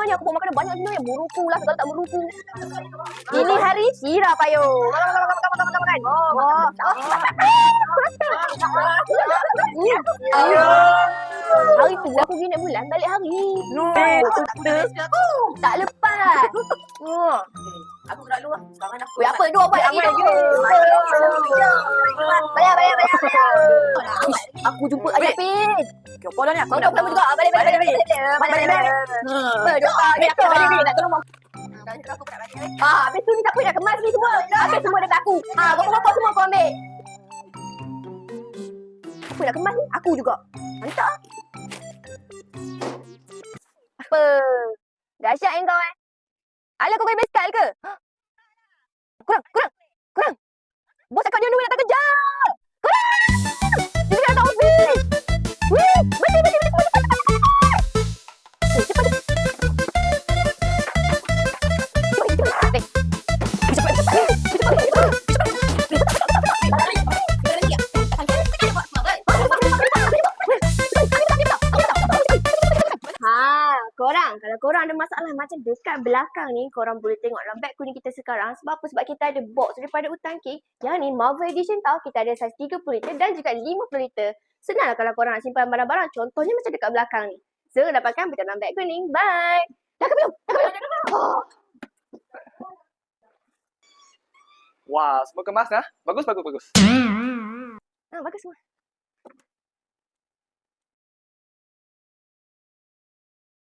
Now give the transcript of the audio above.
ni aku bawa makanan banyak gila yang beruku lah, segala tak beruku. Ini hari sirap ayo. Makan. Ayo. Hari tu aku pergi naik bulan balik hari. Tak lepas. Aku gerak dulu lah. Sekarang aku. Apa dua buat lagi tu? Bayar. Aku jumpa ayah Pin. Apa dah ni? Kau dah juga. Balik. Nak tolong mak. Habis tu ni siapa dah kemas ni semua? Habis semua dekat aku. Kau semua kau ambil. Siapa dah kemas ni? Aku juga. Mantap. Apa? Dahsyat kau Alah kau main beskal ke? Kurang. Bos cakap dia nak tak kejar. Kurang. Dia kena tahu Office. Wih, betul. Cepat. Kalau korang ada masalah macam dekat belakang ni, korang boleh tengok dalam beg kuning kita sekarang. Sebab apa? Sebab kita ada box daripada Utan Cake. Yang ni Marvel Edition tau. Kita ada saiz 30 liter dan juga 50 liter. Senang kalau korang nak simpan barang-barang. Contohnya macam dekat belakang ni. So, dapatkan dekat dalam beg kuning. Bye! Dah ke belum? Wah, semua kemas dah. Bagus. Bagus semua.